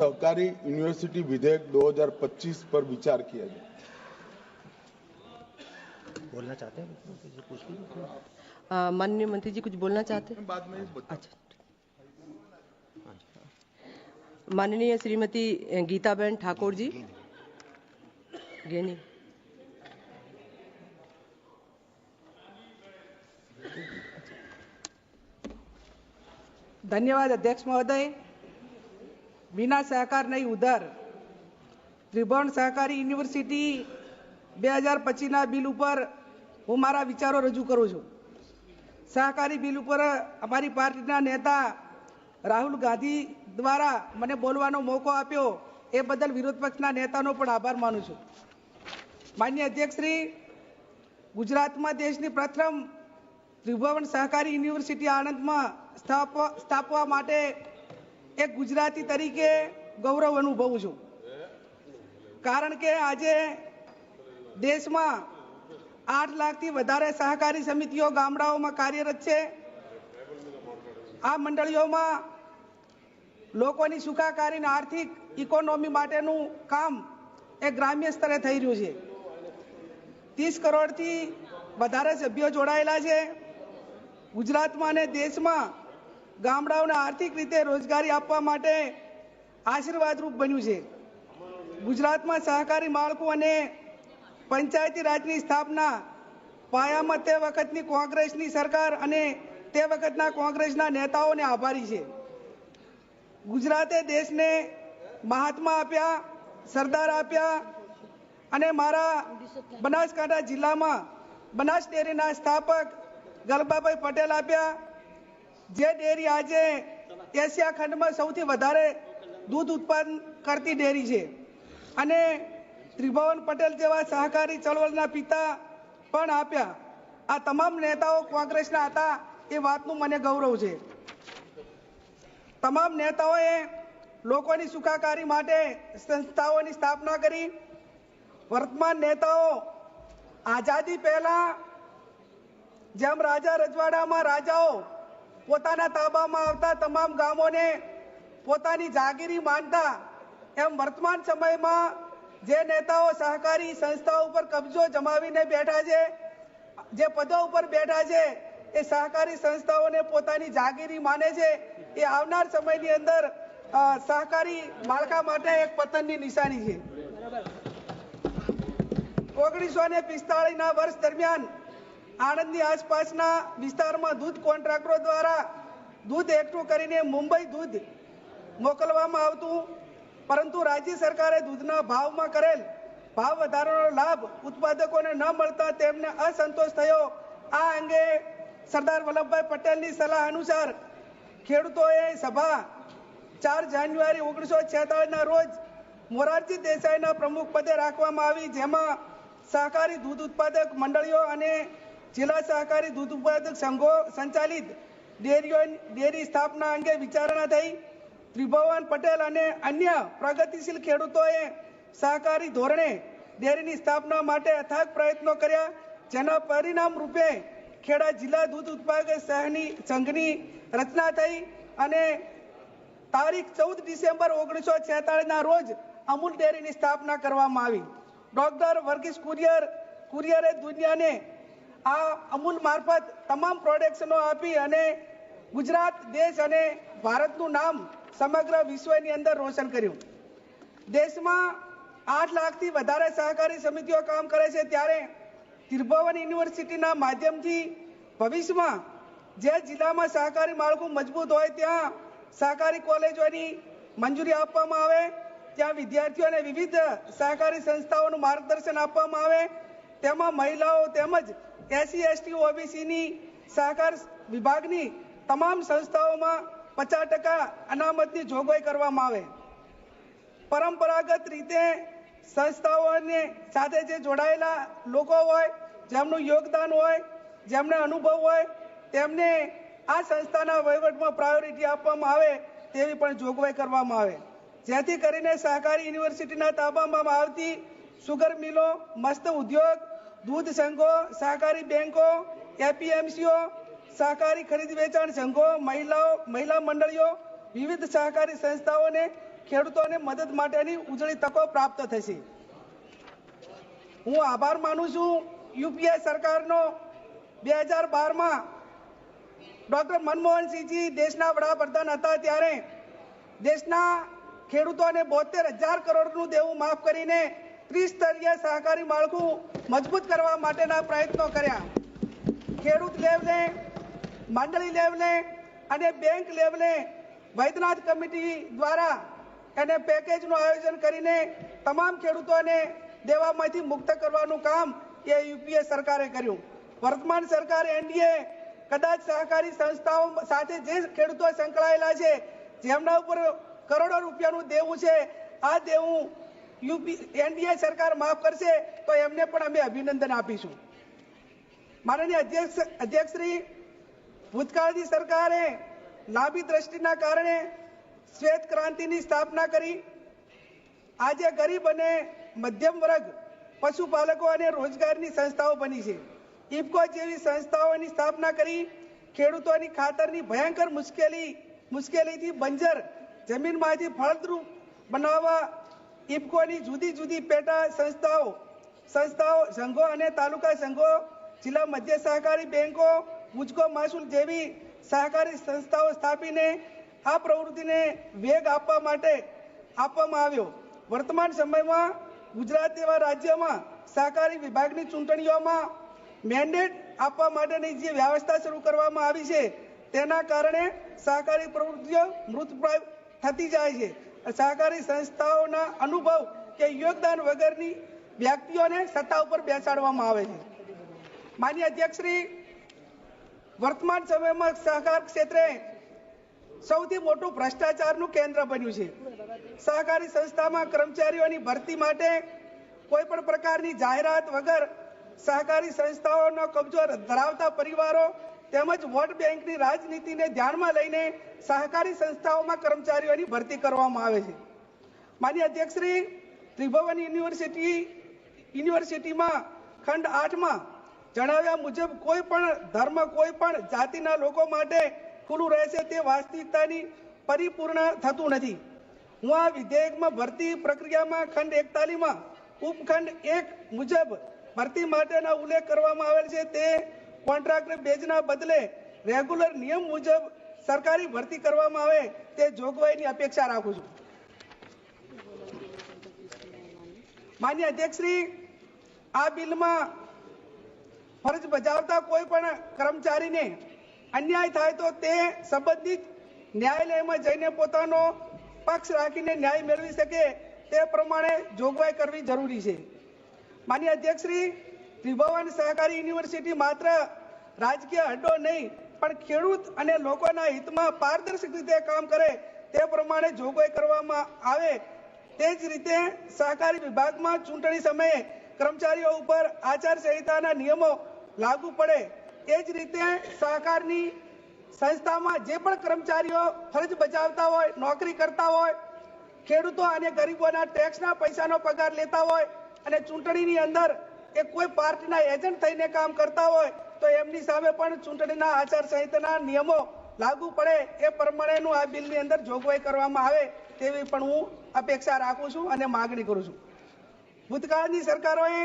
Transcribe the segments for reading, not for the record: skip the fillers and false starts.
सहकारी यूनिवर्सिटी विधेयक 2025 पर विचार किया जाए। बोलना चाहते हैं? पूछ लीजिए। माननीय मंत्री जी कुछ बोलना चाहते हैं? बाद में अच्छा। माननीय श्रीमती गीताबेन ठाकुर जी गेनी। धन्यवाद अध्यक्ष महोदय। बिना सहकार नहीं उधर त्रिभुवन सहकारी यूनिवर्सिटी 2025 बिल पर हूँ मारा विचारों रजू करूँ छूँ। सहकारी बिल पर अमारी पार्टी नेता राहुल गांधी द्वारा मने बोलवानो मौको आप्यो ए बदल विरोध पक्षना नेतानो पण आभार मानु छूँ। माननीय अध्यक्ष श्री, गुजरात में देशनी प्रथम त्रिभुवन सहकारी यूनिवर्सिटी आणंद में स्थापवा माटे एक गुजराती तरीके गौरव अनुभवुं छूं। कारण के आजे देश में 8 लाख थी वधारे सहकारी समितिओ गामडाओं में कार्यरत है। आ मंडळीओ में लोकोनी सुखाकारी ने आर्थिक इकोनॉमी माटेनु काम एक ग्राम्य स्तरे थई रह्युं छे। 30 करोड़ थी वधारे सभ्यो जोड़ायेला छे। गुजरात में ने देश में गामडाओने आर्थिक रीते रोजगारी आपवा माटे आशीर्वादरूप बन्युं छे। गुजरात में सहकारी माळखुं अने पंचायती राजनी स्थापना पायामां ते वखतनी कोंग्रेसनी सरकार अने ते वखतना कोंग्रेसना नेताओने आभारी छे। गुजराते देशने महात्मा आप्या, सरदार आप्या अने मारा बनासकांठा जिल्ला में बनास डेरीना स्थापक गलबाभाई पटेल आप्या। जे डेरी आज एशिया खंड में सौथी वधारे दूध उत्पादन करती डेरी है। अने त्रिभुवन पटेल जेवा सहकारी चळवळना पिता पण आप्या। आ तमाम नेताओ कोंग्रेसना हता ए वातनुं मने गौरव छे। तमाम नेताओए लोकोनी सुखाकारी माटे संस्थाओनी स्थापना करी। वर्तमान नेताओ आजादी पहला जेम राजा रजवाड़ा में राजाओ पोताना ताबामां आवता तमाम गामोने पोतानी जागीरी मानता एम वर्तमान समय में जे नेताओ सहकारी संस्थाओं पर कब्जो जमावीने बैठा छे, जे पदों पर बैठा छे ए सहकारी संस्थाओं ने पोतानी जागीरी माने छे। ए आवनार समयनी अंदर सहकारी माळखा माटे एक पतननी निशानी छे। 1945 ना वर्ष दरमियान आणंदनी आसपासना विस्तारमां दूध कोन्ट्राक्टरो द्वारा दूध एकठું કરીને मुंबई दूध मोकलवामां आवतुं, परंतु राज्य सरकारे दूधना भावमां करेल भाव વધારાનો લાભ ઉત્પાદકોને ન મળતા તેમને असंतोष થયો। આ અંગે સરદાર વલ્લભભાઈ પટેલની સલાહ અનુસાર ખેડૂતોએ સભા 4 જાન્યુઆરી 1946 ના રોજ મોરારજી દેસાઈના પ્રમુખ પદે રાખવામાં આવી, જેમાં सहकारी दूध उत्पादक मंडळीओ अने जिला सहकारी दूध उत्पादक संघो संचालित डेरी स्थापना अंगे विचारणा थई। त्रिभुवन पटेल अने अन्य प्रगतिशील खेडूतोए सहकारी धोरणे डेरीनी स्थापना माटे अथाग प्रयत्नो कर्या, जेना परिणाम रूपे खेड़ा जिला दूध उत्पादक संघनी रचना थई अने तारीख 14 डिसेम्बर 1946 ना रोज अमूल डेरीनी स्थापना करवामां आवी। डॉक्टर वर्गीस कुरियरे दुनिया ने आ अमूल मार्फत तमाम प्रोडक्शनो आपी अने गुजरात देश अने भारतनु नाम समग्र विश्वनी अंदर रोशन कर्युं। देश में 8 लाख थी वधारे सहकारी समितिओ काम करे छे, त्यारे त्रिभुवन यूनिवर्सिटीना माध्यमथी भविष्यमां जे जिल्ला में सहकारी माळखुं मजबूत होय त्यां सहकारी कॉलेजोनी मंजूरी आपवामां आवे, ત્યાં વિદ્યાર્થીઓને વિવિધ સહકારી સંસ્થાઓનું માર્ગદર્શન આપવામાં આવે। તેમાં મહિલાઓ તેમજ એસસી એસટી ઓબીસીની સહકાર વિભાગની તમામ સંસ્થાઓમાં 50% અનામતની જોગવાઈ કરવામાં આવે। પરંપરાગત રીતે સંસ્થાઓને સાથે જે જોડાયેલા લોકો હોય, જેમનું યોગદાન હોય, જેમને અનુભવ હોય, તેમને આ સંસ્થાના વહીવટમાં પ્રાયોરિટી આપવામાં આવે તેવી પણ જોગવાઈ કરવામાં આવે, જેથી કરીને સહકારી યુનિવર્સિટીના તાબામાં આવતી સુગર મિલો, મસ્ત ઉદ્યોગ, दूध संघो, सहकारी बैंको, एपीएमसीओ, सहकारी खरीद वेचाण संघों, महिला मंडलियों, विविध सहकारी संस्थाओं ने ખેડૂતોને મદદ માટેની ઉજળી તકો પ્રાપ્ત થશે. હું આભાર માનું છું યુપીએ સરકારનો 2012માં ડોક્ટર મનમોહનસિંહજી દેશના વડાપ્રધાન હતા ત્યારે દેશના ખેડૂતોને 72,000 કરોડનું દેવું માફ કરીને ત્રિસ્તરીય સહકારી માળખું મજબૂત કરવા માટેના પ્રયત્નો કર્યા. ખેડૂત લેવલે, મંડળી લેવલે અને બેંક લેવલે વૈદ્યનાથ કમિટી દ્વારા એને પેકેજનું આયોજન કરીને તમામ ખેડૂતોને દેવામાંથી મુક્ત કરવાનું કામ એ યુપીએ સરકારે કર્યું. વર્તમાન સરકાર એનડીએ કદાચ સહકારી સંસ્થાઓ સાથે જે ખેડૂતો સંકળાયેલા છે, જેમના ઉપર કરોડો રૂપિયાનું દેવું છે, આ દેવું એનડીએ સરકાર માફ કરશે તો એમને પણ અમે અભિનંદન આપીશું. માનનીય અધ્યક્ષશ્રી, ભૂતકાળની સરકારે લાંબી દ્રષ્ટિના કારણે શ્વેત ક્રાંતિની સ્થાપના કરી. આજે ગરીબ અને મધ્યમ વર્ગ, પશુપાલકો અને રોજગારની સંસ્થાઓ બની છે. ઇફકો જેવી સંસ્થાઓની સ્થાપના કરી ખેડૂતોની ખાતરની ભયંકર મુશ્કેલીથી બંજર જમીનમાંથી ફળદ્રુપ બનાવવા ઇફકોની જુદી જુદી પેટા સંસ્થાઓ સંઘો અને તાલુકા સંઘો, જિલ્લા મધ્ય સહકારી બેંકો, ગુજકો મહેસૂલ જેવી સહકારી સંસ્થાઓ સ્થાપીને આ પ્રવૃત્તિને વેગ આપવા માટે આપવામાં આવ્યો. વર્તમાન સમયમાં ગુજરાત જેવા રાજ્યમાં સહકારી વિભાગની ચૂંટણીઓમાં મેન્ડેટ આપવા માટેની જે વ્યવસ્થા શરૂ કરવામાં આવી છે, તેના કારણે સહકારી પ્રવૃત્તિઓ મૃતપ્રાય થતી જાય છે. સહકારી સંસ્થાઓના અનુભવ કે યોગદાન વગરની વ્યક્તિઓને સત્તા ઉપર બેસાડવામાં આવે છે. માનનીય અધ્યક્ષશ્રી, વર્તમાન સમયમાં સહકાર ક્ષેત્રે સૌથી મોટું ભ્રષ્ટાચારનું કેન્દ્ર બન્યું છે. સહકારી સંસ્થામાં કર્મચારીઓની ભરતી માટે કોઈ પણ પ્રકારની જાહેરાત વગર સહકારી સંસ્થાઓનો કબજો ધરાવતા પરિવારો તેમજ વોટ બેંકની રાજનીતિને ધ્યાનમાં લઈને સહકારી સંસ્થાઓમાં કર્મચારીઓની ભરતી કરવામાં આવે છે. માનનીય અધ્યક્ષશ્રી, ત્રિભુવન યુનિવર્સિટીમાં ખંડ 8માં જણાવ્યા મુજબ કોઈ પણ ધર્મ, કોઈ પણ જાતિના લોકો માટે ખુલ્લું રહેશે તે વાસ્તવિકતાની પરિપૂર્ણ થતું નથી. હું આ વિધેયકમાં ભરતી પ્રક્રિયામાં ખંડ 41માં ઉપખંડ 1 મુજબ ભરતી માટેના ઉલ્લેખ કરવામાં આવેલ છે તે કોન્ટ્રાક્ટ બેઝના બદલે રેગ્યુલર નિયમ મુજબ સરકારી ભરતી કરવામાં આવે તે જોગવાઈની અપેક્ષા રાખું છું. માનનીય અધ્યક્ષશ્રી, આ બિલમાં ફરજ બજાવતા કોઈ પણ કર્મચારીને અન્યાય થાય તો તે સંબંધિત ન્યાયાલયમાં જઈને પોતાનો પક્ષ રાખીને ન્યાય મેળવી શકે તે પ્રમાણે જોગવાઈ કરવી જરૂરી છે. માનનીય અધ્યક્ષશ્રી, ત્રિભુવન સહકારી યુનિવર્સિટી માત્ર રાજકીય અડ્ડો નહીં પણ ખેડૂત અને લોકોના હિતમાં પારદર્શક રીતે કામ કરે તે પ્રમાણે જોગવાઈ કરવામાં આવે. તે જ રીતે સહકારી વિભાગમાં ચૂંટણી સમયે કર્મચારીઓ ઉપર આચારસંહિતાના નિયમો લાગુ પડે. એ જ રીતે સહકારની સંસ્થામાં જે પણ કર્મચારીઓ ફરજ બજાવતા હોય, નોકરી કરતા હોય, ખેડૂતો અને ગરીબોના ટેક્સના પૈસાનો પગાર લેતા હોય અને ચૂંટણીની અંદર એ કોઈ પાર્ટીના એજન્ટ થઈને કામ કરતા હોય તો એમની સામે પણ ચૂંટણીના આચારસંહિતાના નિયમો લાગુ પડે એ પ્રમાણેનું આ બિલની અંદર જોગવાઈ કરવામાં આવે તેવી પણ હું અપેક્ષા રાખું છું અને માગણી કરું છું. ભૂતકાળની સરકારોએ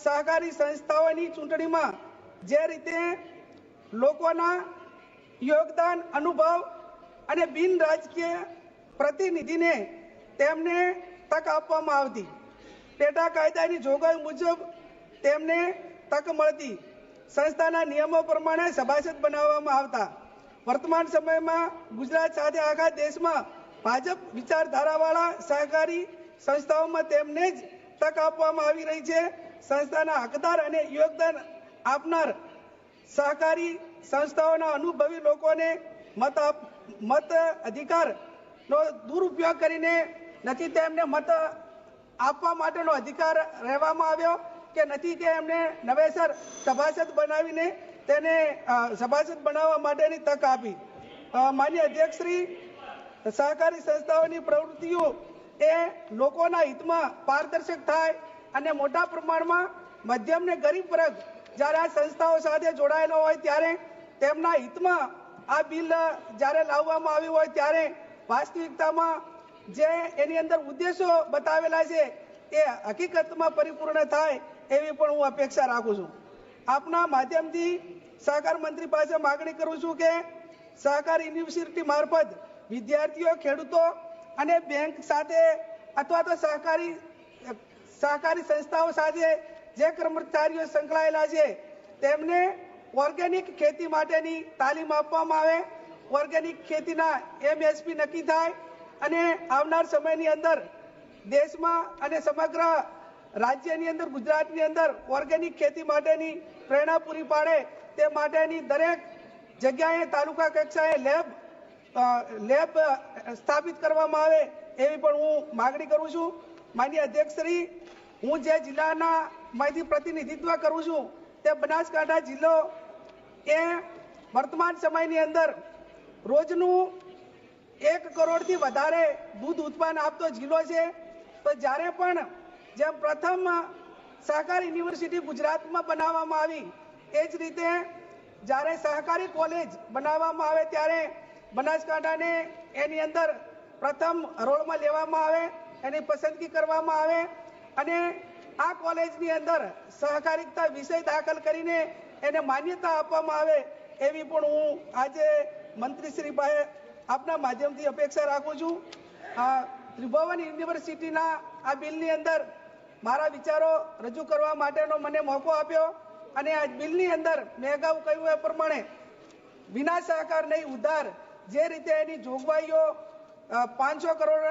સહકારી સંસ્થાઓની ચૂંટણીમાં જે રીતે લોકોના યોગદાન, અનુભવ અને બિન રાજકીય પ્રતિનિધિને તેમને તક આપવામાં આવતી, પેટા કાયદાની જોગવાઈ મુજબ તેમને તક મળતી, સંસ્થાના નિયમો પ્રમાણે સભાસદ બનાવવામાં આવતા. વર્તમાન સમયમાં ગુજરાત સાથે આખા દેશમાં ભાજપ વિચારધારાવાળા સહકારી સંસ્થાઓમાં તેમને જ તક આપવામાં આવી રહી છે. સંસ્થાના હકદાર અને યોગદાન આપનાર સહકારી સંસ્થાઓના અનુભવી લોકોને મત અધિકારનો દુરુપયોગ કરીને નથી તેમને મત આપવા માટેનો અધિકાર રહેવામાં આવ્યો કે નથી કે એમને નવેસર સભાસદ બનાવીને તેને સભાસદ બનાવવા માટેની તક આપી. માન્ય અધ્યક્ષશ્રી, સહકારી સંસ્થાઓની પ્રવૃત્તિઓ એ લોકોના હિતમાં પારદર્શક થાય અને મોટા પ્રમાણમાં મધ્યમ ને ગરીબ વર્ગ જ્યારે આ સંસ્થાઓ સાથે જોડાયેલો હોય ત્યારે તેમના હિતમાં આ બિલ જ્યારે લાવવામાં આવ્યું હોય ત્યારે વાસ્તવિકતામાં જે એની અંદર ઉદ્દેશો બતાવેલા છે એ હકીકતમાં પરિપૂર્ણ થાય એવી પણ હું અપેક્ષા રાખું છું. આપના માધ્યમથી સહકાર મંત્રી પાસે માગણી કરું છું કે સહકાર યુનિવર્સિટી મારફત વિદ્યાર્થીઓ, ખેડૂતો અને બેંક સાથે અથવા તો સહકારી સંસ્થાઓ સાથે જે કર્મચારીઓ સંકળાયેલા છે તેમને ઓર્ગેનિક ખેતી માટેની તાલીમ આપવામાં આવે, ઓર્ગેનિક ખેતીના MSP નક્કી થાય અને આવનાર સમયની અંદર દેશમાં અને સમગ્ર રાજ્યની અંદર, ગુજરાતની અંદર ઓર્ગેનિક ખેતી માટેની પ્રેરણા પૂરી પાડે તે માટેની દરેક જગ્યાએ તાલુકા કક્ષાએ લેબ સ્થાપિત કરવામાં આવે એવી પણ હું માગણી કરું છું. માનનીય અધ્યક્ષશ્રી, હું જે જિલ્લાના માંથી પ્રતિનિધિત્વ કરું છું તે બનાસકાંઠા જિલ્લો એ વર્તમાન સમયની અંદર રોજનું 1 કરોડથી વધારે દૂધ ઉત્પાદન આપતો જિલ્લો છે. તો જ્યારે પણ જેમ પ્રથમ સહકાર યુનિવર્સિટી ગુજરાતમાં બનાવવામાં આવી એ જ રીતે જ્યારે સહકારી કોલેજ બનાવવામાં આવે ત્યારે બનાસકાંઠાને એની અંદર પ્રથમ હરોળમાં લેવામાં આવે, એની પસંદગી કરવામાં આવે અને આ કોલેજની અંદર સહકારિતા વિષય દાખલ કરીને એને માન્યતા આપવામાં આવે એવી પણ હું આજે મંત્રીશ્રી પાસે આપના માધ્યમથી અપેક્ષા રાખું છું. ત્રિભુવન યુનિવર્સિટીના આ બિલની અંદર મારા વિચારો રજૂ કરવા માટેનો મને મોકો આપ્યો અને આ બિલની અંદર મેં અગાઉ કહ્યું એ પ્રમાણે વિના સહકાર નહીં ઉધાર જે રીતે એની જોગવાઈઓ 500 કરોડ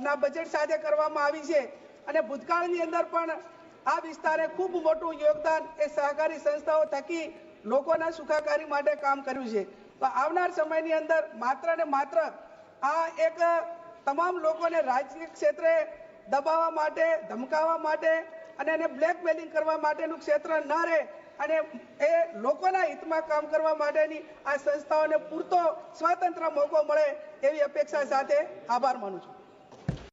ના બજેટ સાથે કરવામાં આવી છે અને ભૂતકાળની અંદર પણ આ વિસ્તારે ખૂબ મોટું યોગદાન એ સહકારી સંસ્થાઓ થકી લોકોના સુખાકારી માટે કામ કર્યું છે. તો આવનાર સમયની અંદર માત્ર ને માત્ર આ એક તમામ લોકોને રાજકીય ક્ષેત્રે દબાવવા માટે, ધમકાવવા માટે અને એને બ્લેકમેલિંગ કરવા માટેનું ક્ષેત્ર ન રહે અને એ લોકોના હિતમાં કામ કરવા માટેની આ સંસ્થાઓને પૂરતો સ્વતંત્ર મોકો મળે એવી અપેક્ષા સાથે આભાર માનું છું.